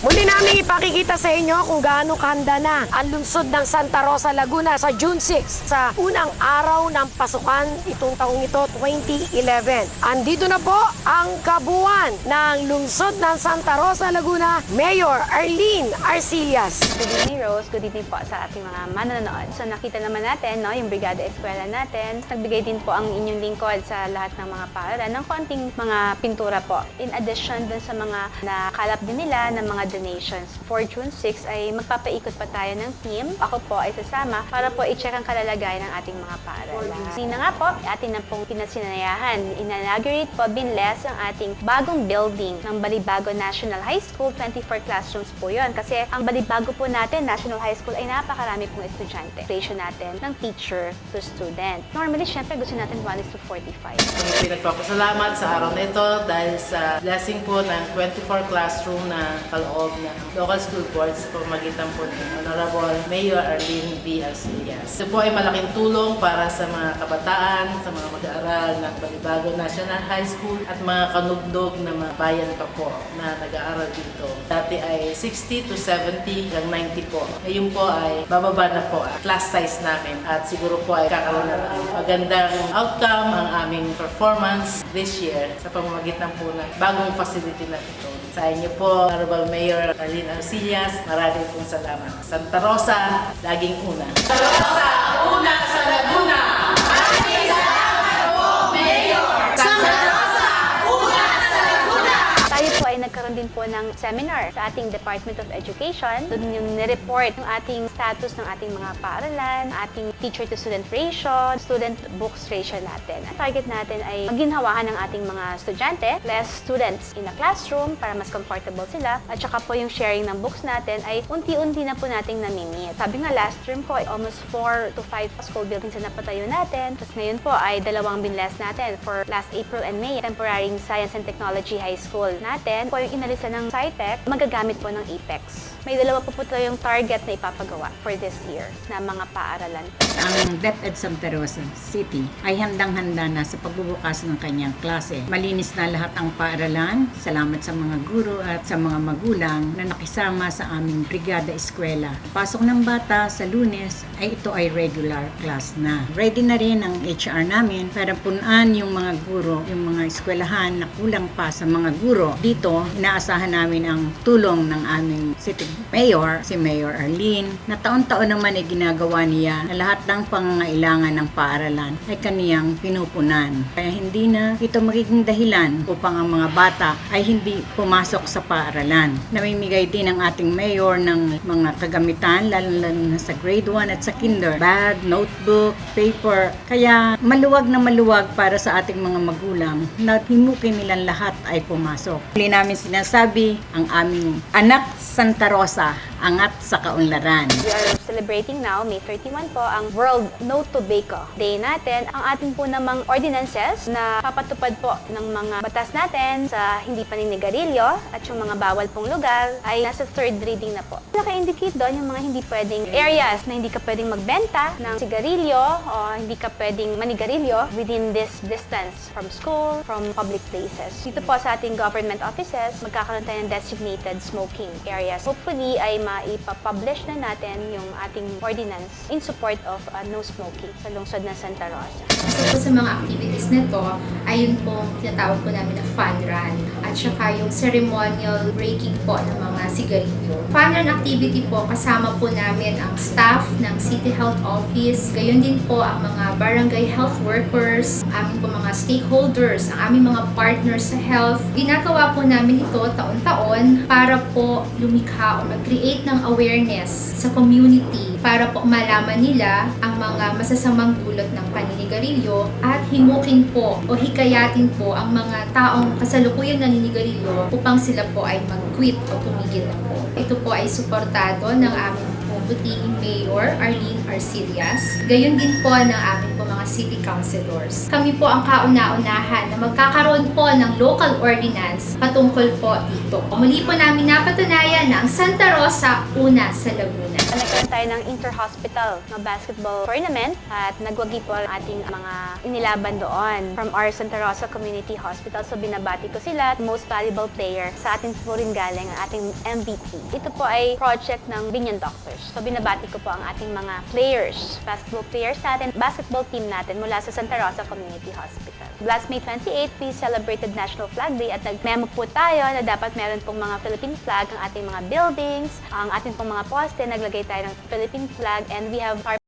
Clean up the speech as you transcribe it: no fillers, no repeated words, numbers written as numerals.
Muli namin ipakikita sa inyo kung gaano kahanda na ang lungsod ng Santa Rosa, Laguna sa June 6 sa unang araw ng pasukan itong taong ito, 2011. Andito na po ang kabuuan ng lungsod ng Santa Rosa, Laguna, Mayor Arlene Arcillas. Good evening, Rose. Good evening po sa ating mga manonood. So nakita naman natin, no, yung Brigada Eskwela natin. Nagbigay din po ang inyong lingkod sa lahat ng mga paaralan ng konting mga pintura po. In addition dun sa mga nakalap din nila ng mga donations. For June 6 ay magpapaikot pa tayo ng team. Ako po ay sasama para po i-check ang kalalagayan ng ating mga paaralan. Sina nga po, atin na pong pinasinayahan. Inaugurate po, binless ang ating bagong building ng Balibago National High School. 24 classrooms po yun. Kasi ang Balibago po natin, National High School, ay napakarami pong estudyante. Ratio natin ng teacher to student. Normally, syempre, gusto natin 1:45. Pinagpapasalamat sa araw na ito dahil sa blessing po ng 24 classroom na kaloob ng local school boards sa pamamagitan po ni Honorable Mayor Arlene B. Arcillas. Ito po ay malaking tulong para sa mga kabataan, sa mga mag-aaral ng Balibago National High School at mga kanugdog na mga bayan pa po na nag-aaral dito. Dati ay 60 to 70 hanggang 90 po. Ngayon po ay bababa na po ang class size namin at siguro po ay kakaroon na ng magandang outcome ang aming performance this year sa pamamagitan po ng bagong facility na ito. Sa inyo po, Honorable Mayor Arlene Arcillas, maraming pong salamat. Santa Rosa, laging una. Santa Rosa, una sa Laguna! Maraming salamat po, Mayor! Santa Rosa, una sa Laguna! Tayo po ay nagkaroon din po ng seminar sa ating Department of Education. Doon yung nireport yung ating status ng ating mga paaralan, ating teacher-to-student ratio, student books ratio natin. Ang target natin ay maginhawahan ng ating mga estudyante, less students in a classroom para mas comfortable sila. At saka po yung sharing ng books natin ay unti-unti na po nating namimit. Sabi nga last term po ay almost 4 to 5 school buildings na napatayo natin. Tapos ngayon po ay 2 binless natin for last April and May. Temporary Science and Technology High School natin po yung inalisan ng SciTech, magagamit po ng Apex. May 2 po tayong target na ipapagawa for this year na mga paaralan. Ang DepEd Santa Rosa City ay handang-handa na sa pagbubukas ng kanyang klase. Malinis na lahat ang paaralan. Salamat sa mga guro at sa mga magulang na nakisama sa aming Brigada Eskwela. Pasok ng bata sa Lunes ay ito ay regular class na. Ready na rin ang HR namin para punan yung mga guro, yung mga eskwelahan na kulang pa sa mga guro. Dito, inaasahan namin ang tulong ng aming City Mayor, si Mayor Arlene, na taon-taon naman ay ginagawa niya na lahat ng pangangailangan ng paaralan ay kaniyang pinupunan. Kaya hindi na ito magiging dahilan upang ang mga bata ay hindi pumasok sa paaralan. Namimigay din ang ating mayor ng mga kagamitan, lalo na sa grade 1 at sa kinder, bag, notebook, paper. Kaya maluwag na maluwag para sa ating mga magulang na himukin nilang lahat ay pumasok. Huli namin sinasabi, ang aming anak Santa Rosa, angat sa kaunlaran. We are celebrating now, May 31 po, ang World No Tobacco Day natin. Ang ating po namang ordinances na papatupad po ng mga batas natin sa hindi paninigarilyo at yung mga bawal pong lugar ay nasa 3rd reading na po. Naka-indicate doon yung mga hindi pwedeng areas na hindi ka pwedeng magbenta ng sigarilyo o hindi ka pwedeng manigarilyo within this distance from school, from public places. Dito po sa ating government offices, magkakaroon tayo ng designated smoking areas. Hopefully ay maipapublish na natin yung ating ordinance in support of no smoking sa lungsod ng Santa Rosa. So po sa mga activities nito, ayun po tinatawag po namin na fun run at saka yung ceremonial breaking po ng mga sigarilyo. Fun run activity po, kasama po namin ang staff ng City Health Office, gayon din po ang mga barangay health workers, aming po mga stakeholders, ang aming mga partners sa health. Ginagawa po namin ito taon-taon para po lumikha o mag-create ng awareness sa community para po malaman nila ang mga masasamang dulot ng paninigarilyo at himukin po o hikayatin po ang mga taong kasalukuyang naninigarilyo upang sila po ay mag-quit o tumigil na po. Ito po ay suportado ng aming Buting Mayor Arlene Arcillas. Gayon din po ng aming po mga mga city councilors. Kami po ang kauna-unahan na magkakaroon po ng local ordinance patungkol po dito. Muli po namin napatunayan na ang Santa Rosa una sa Laguna. Nagkaroon tayo ng inter-hospital na basketball tournament at nagwagi po ang ating mga inilaban doon from our Santa Rosa Community Hospital. So binabati ko sila, most valuable player sa atin po rin galing ang ating MVP. Ito po ay project ng Binyan Doctors. So binabati ko po ang ating mga players, basketball players natin, basketball team natin mula sa Santa Rosa Community Hospital. Last May 28, we celebrated National Flag Day at nag-memo po tayo na dapat meron pong mga Philippine flag ang ating mga buildings, ang ating pong mga poste, naglagay tayo ng Philippine flag, and we have our